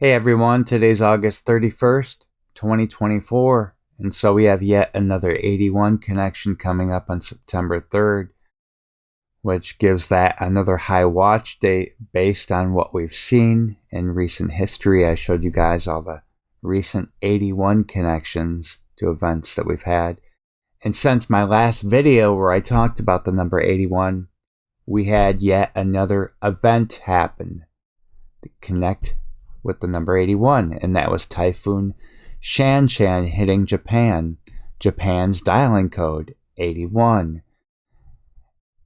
Hey everyone, today's August 31st, 2024, and so we have yet another 81 connection coming up on September 3rd, which gives that another high watch date based on what we've seen in recent history. I showed you guys all the recent 81 connections to events that we've had. And since my last video where I talked about the number 81, we had yet another event happen to connect with the number 81, and that was Typhoon Shanshan hitting Japan. Japan's dialing code 81.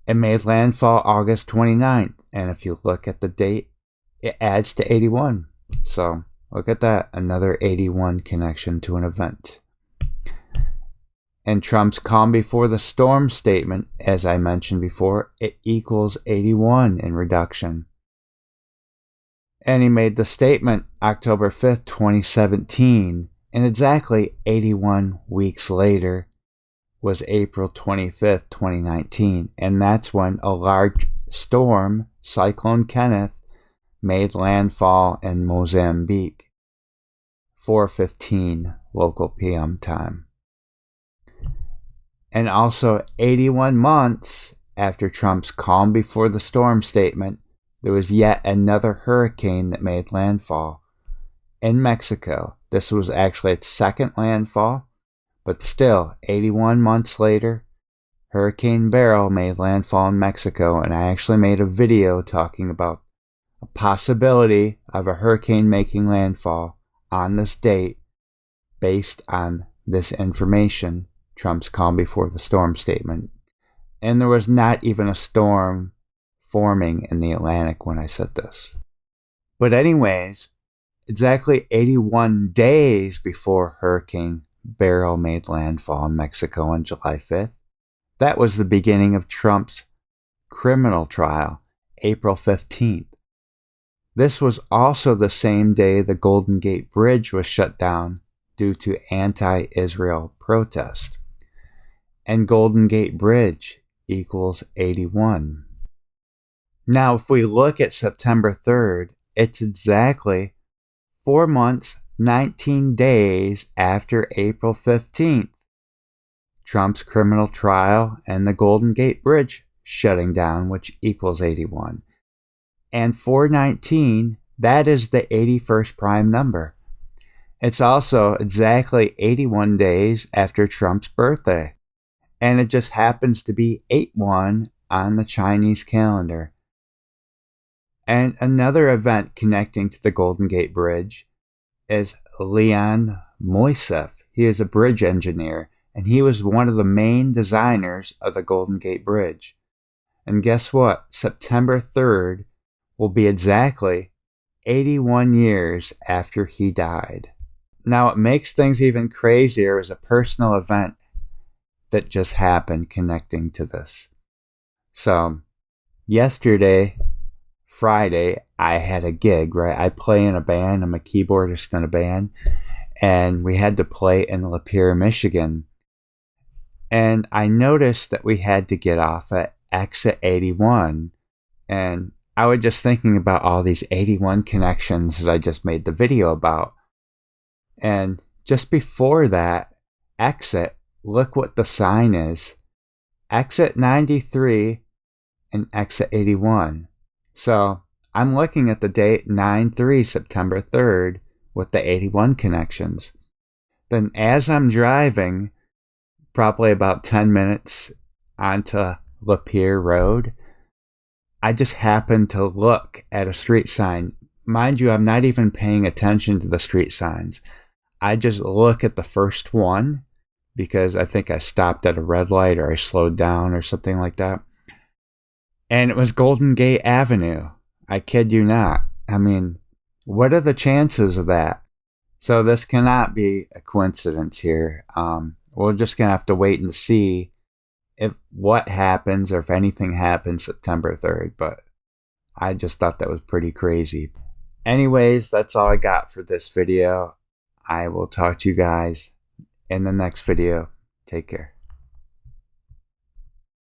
It made landfall August 29th, and if you look at the date, it adds to 81. So look at that, another 81 connection to an event. And Trump's calm before the storm statement, as I mentioned before, it equals 81 in reduction. And he made the statement October 5th, 2017, and exactly 81 weeks later was April 25th, 2019, and that's when a large storm, Cyclone Kenneth, made landfall in Mozambique, 4:15 local PM time. And also 81 months after Trump's calm before the storm statement, there was yet another hurricane that made landfall in Mexico. This was actually its second landfall, but still, 81 months later, Hurricane Beryl made landfall in Mexico, and I actually made a video talking about a possibility of a hurricane making landfall on this date based on this information, Trump's calm before the storm statement. And there was not even a storm forming in the Atlantic when I said this. But anyways, exactly 81 days before Hurricane Beryl made landfall in Mexico on July 5th, that was the beginning of Trump's criminal trial, April 15th. This was also the same day the Golden Gate Bridge was shut down due to anti-Israel protest. And Golden Gate Bridge equals 81. Now, if we look at September 3rd, it's exactly 4 months, 19 days after April 15th. Trump's criminal trial and the Golden Gate Bridge shutting down, which equals 81. And 419, that is the 81st prime number. It's also exactly 81 days after Trump's birthday. And it just happens to be 8-1 on the Chinese calendar. And another event connecting to the Golden Gate Bridge is Leon Moiseev. He is a bridge engineer, and he was one of the main designers of the Golden Gate Bridge. And guess what? September 3rd will be exactly 81 years after he died. Now, it makes things even crazier as a personal event that just happened connecting to this. So, yesterday, Friday, I had a gig, right? I play in a band. I'm a keyboardist in a band. And we had to play in Lapeer, Michigan. And I noticed that we had to get off at exit 81. And I was just thinking about all these 81 connections that I just made the video about. And just before that exit, look what the sign is. Exit 93 and exit 81. So I'm looking at the date 9/3, September 3rd, with the 81 connections. Then as I'm driving, probably about 10 minutes onto Lapeer Road, I just happened to look at a street sign. Mind you, I'm not even paying attention to the street signs. I just look at the first one because I think I stopped at a red light or I slowed down or something like that. And it was Golden Gate Avenue. I kid you not. I mean, what are the chances of that? So this cannot be a coincidence here. We're just going to have to wait and see if what happens or if anything happens September 3rd. But I just thought that was pretty crazy. Anyways, that's all I got for this video. I will talk to you guys in the next video. Take care.